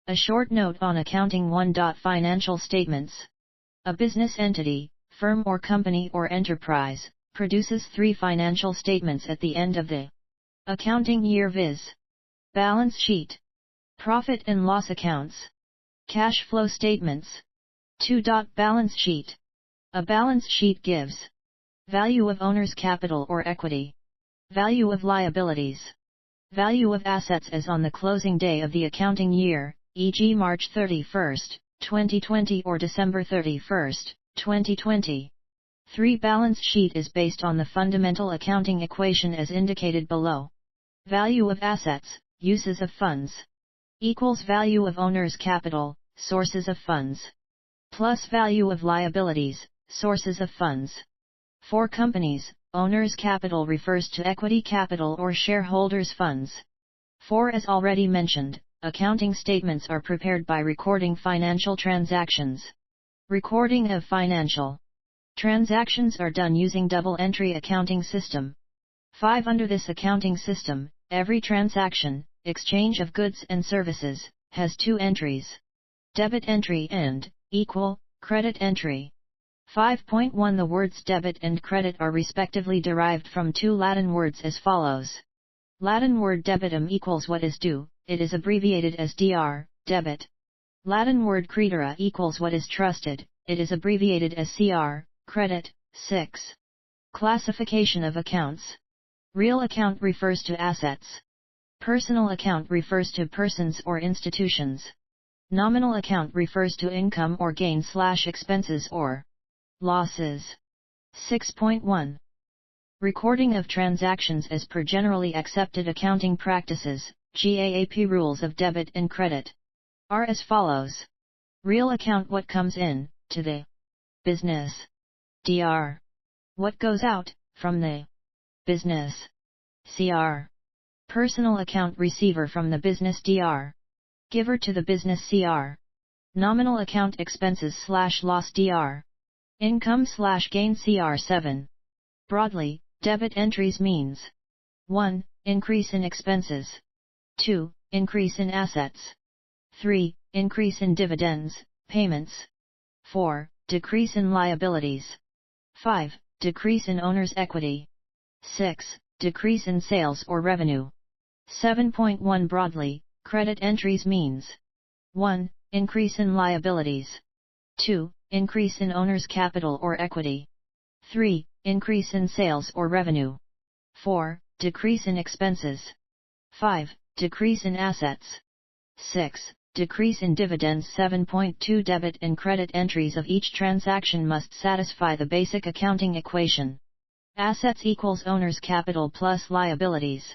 A short note on accounting 1. Financial statements. A business entity, firm or company or enterprise, produces 3 financial statements at the end of the accounting year, viz. Balance sheet, profit and loss accounts, cash flow statements. 2. Balance sheet. A balance sheet gives value of owner's capital or equity, value of liabilities, value of assets as on the closing day of the accounting year, e.g. March 31, 2020 or December 31, 2020. 3. Balance sheet is based on the fundamental accounting equation as indicated below. Value of assets, uses of funds, equals value of owner's capital, sources of funds, plus value of liabilities, sources of funds. For companies, owner's capital refers to equity capital or shareholders' funds. 4. As already mentioned, accounting statements are prepared by recording financial transactions. Recording of financial transactions are done using double-entry accounting system. 5. Under this accounting system, every transaction, exchange of goods and services, has 2 entries. Debit entry and, equal, credit entry. 5.1 The words debit and credit are respectively derived from 2 Latin words as follows. Latin word debitum equals what is due, it is abbreviated as dr, debit. Latin word credere equals what is trusted, it is abbreviated as cr, credit. 6. Classification of accounts. Real account refers to assets. Personal account refers to persons or institutions. Nominal account refers to income or gain/expenses or losses. 6.1. Recording of transactions as per generally accepted accounting practices, GAAP rules of debit and credit, are as follows. Real account: what comes in, to the business. Dr. What goes out, from the business. Cr. Personal account: receiver from the business. Dr. Giver to the business. Cr. Nominal account: expenses/loss. Dr. Income/gain. Cr. 7. Broadly, debit entries means 1. Increase in expenses. 2. Increase in assets. 3. Increase in dividends, payments. 4. Decrease in liabilities. 5. Decrease in owner's equity. 6. Decrease in sales or revenue. 7.1 Broadly, credit entries means 1. Increase in liabilities. 2. Increase in owner's capital or equity. 3. Increase in sales or revenue. 4. Decrease in expenses. 5. Decrease in assets. 6. Decrease in dividends. 7.2 Debit and credit entries of each transaction must satisfy the basic accounting equation. Assets equals owner's capital plus liabilities.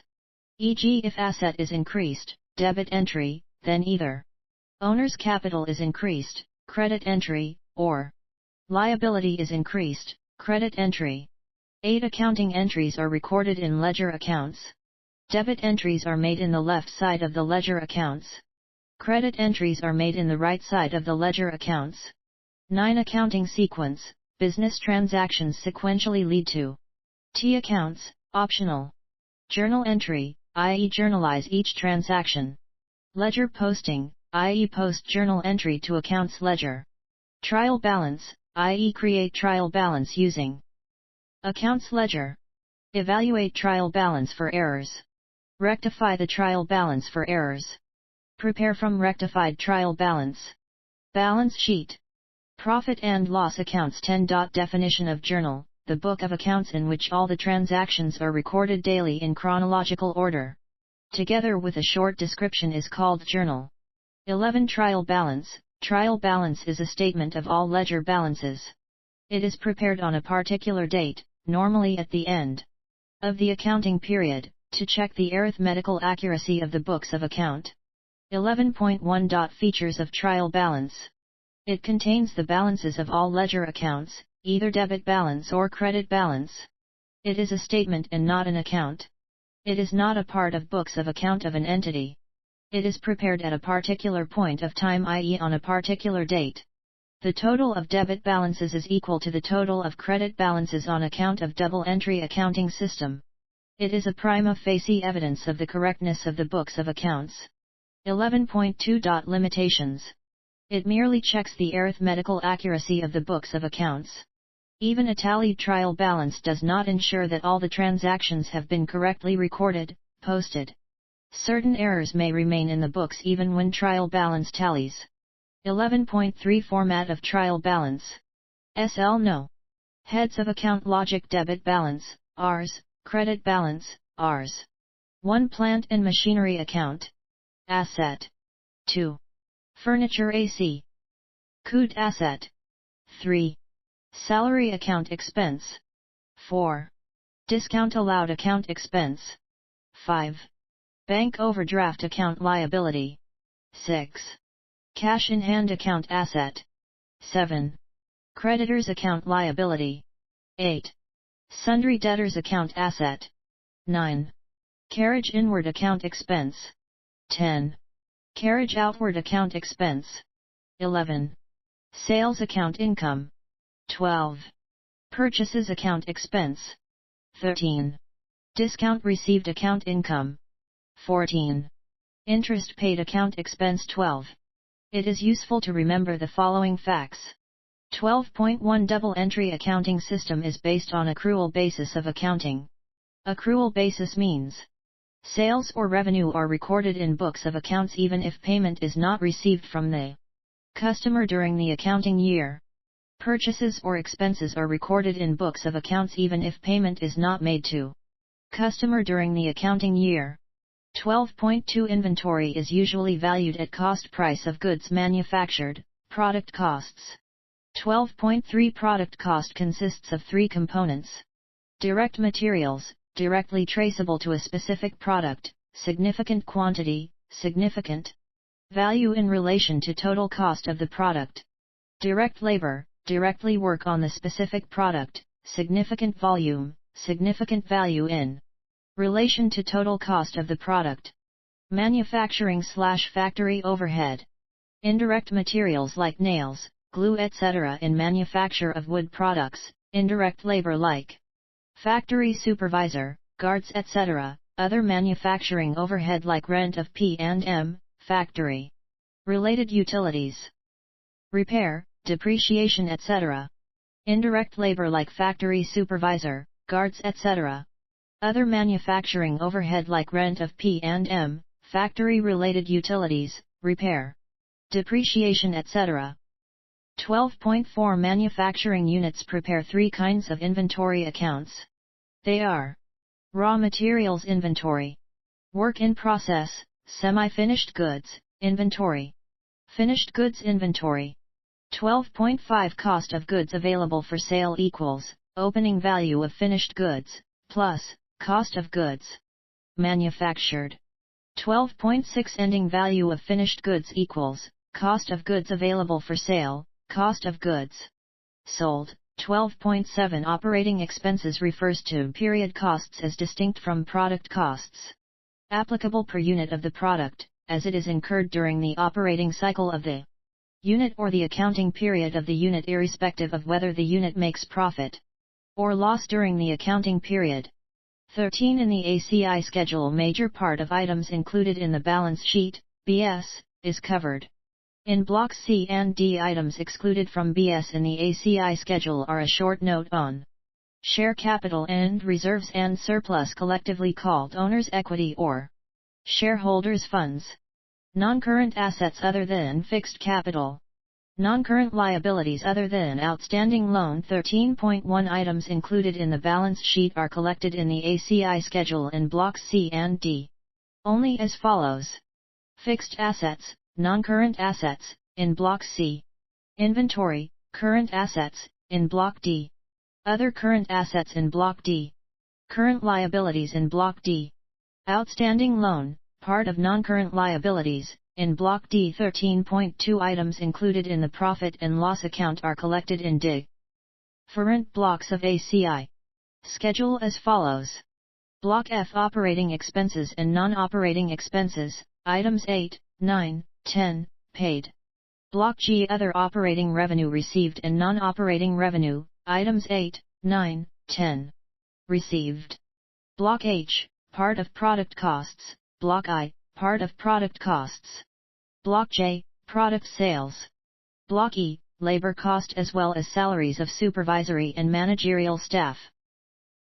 E.g., if asset is increased, debit entry, then either owner's capital is increased, credit entry, or liability is increased, credit entry. 8 Accounting entries are recorded in ledger accounts. Debit entries are made in the left side of the ledger accounts. Credit entries are made in the right side of the ledger accounts. 9 Accounting sequence. Business transactions sequentially lead to T accounts, optional. Journal entry, i.e. journalize each transaction. Ledger posting, i.e. post journal entry to accounts ledger. Trial balance, i.e. create trial balance using accounts ledger. Evaluate trial balance for errors. Rectify the trial balance for errors. Prepare from rectified trial balance. Balance sheet. Profit and loss accounts. 10. Definition of journal: the book of accounts in which all the transactions are recorded daily in chronological order, together with a short description, is called journal. 11. Trial balance. Trial balance is a statement of all ledger balances. It is prepared on a particular date, normally at the end of the accounting period, to check the arithmetical accuracy of the books of account. 11.1. Features of trial balance. It contains the balances of all ledger accounts, either debit balance or credit balance. It is a statement and not an account. It is not a part of books of account of an entity. It is prepared at a particular point of time, i.e. on a particular date. The total of debit balances is equal to the total of credit balances on account of double-entry accounting system. It is a prima facie evidence of the correctness of the books of accounts. 11.2. Limitations. It merely checks the arithmetical accuracy of the books of accounts. Even a tallied trial balance does not ensure that all the transactions have been correctly recorded, posted. Certain errors may remain in the books even when trial balance tallies. 11.3. Format of trial balance. SL No. Heads of account logic: debit balance, Rs, credit balance, Rs. 1. Plant and machinery account. Asset. 2. Furniture AC. CUT asset. 3. Salary account expense. 4. Discount allowed account expense. 5. Bank overdraft account liability. 6. Cash in hand account asset. 7. Creditors account liability. 8. Sundry debtors account asset. 9. Carriage inward account expense. 10. Carriage outward account expense. 11. Sales account income. 12. Purchases account expense. 13. Discount received account income. 14. Interest paid account expense. 12. It is useful to remember the following facts. 12.1. Double entry accounting system is based on accrual basis of accounting. Accrual basis means sales or revenue are recorded in books of accounts even if payment is not received from the customer during the accounting year. Purchases or expenses are recorded in books of accounts even if payment is not made to customer during the accounting year. 12.2. Inventory is usually valued at cost price of goods manufactured, product costs. 12.3. Product cost consists of three components. Direct materials, directly traceable to a specific product, significant quantity, significant value in relation to total cost of the product. Direct labor, directly work on the specific product, significant volume, significant value in relation to total cost of the product. Manufacturing/factory overhead. Indirect materials like nails, glue etc. in manufacture of wood products, indirect labor like factory supervisor, guards etc., other manufacturing overhead like rent of P&M, factory related utilities, repair, depreciation etc. Indirect labor like factory supervisor, guards etc. Other manufacturing overhead like rent of P&M, factory related utilities, repair, depreciation etc. 12.4. Manufacturing units prepare three kinds of inventory accounts. They are raw materials inventory, work in process, semi-finished goods inventory, finished goods inventory. 12.5. Cost of goods available for sale equals opening value of finished goods plus cost of goods manufactured. 12.6. Ending value of finished goods equals cost of goods available for sale, cost of goods sold. 12.7. Operating expenses refers to period costs as distinct from product costs, applicable per unit of the product, as it is incurred during the operating cycle of the unit or the accounting period of the unit irrespective of whether the unit makes profit or loss during the accounting period. 13. In the ACI schedule, major part of items included in the balance sheet, BS, is covered. In blocks C and D, items excluded from BS in the ACI schedule are a short note on share capital and reserves and surplus, collectively called owner's equity or shareholders' funds. Non-current assets other than fixed capital. Non-current liabilities other than outstanding loan. 13.1. Items included in the balance sheet are collected in the ACI schedule in blocks C and D only as follows. Fixed assets, non-current assets, in block C. Inventory, current assets, in block D. Other current assets in block D. Current liabilities in block D. Outstanding loan, part of non-current liabilities, in block D. 13.2. Items included in the profit and loss account are collected in different blocks of ACI schedule as follows. Block F. Operating expenses and non-operating expenses, items 8, 9, 10, paid. Block G. Other operating revenue received and non-operating revenue, items 8, 9, 10, received. Block H. Part of product costs, Block I. part of product costs. Block J, product sales. Block E, labor cost as well as salaries of supervisory and managerial staff.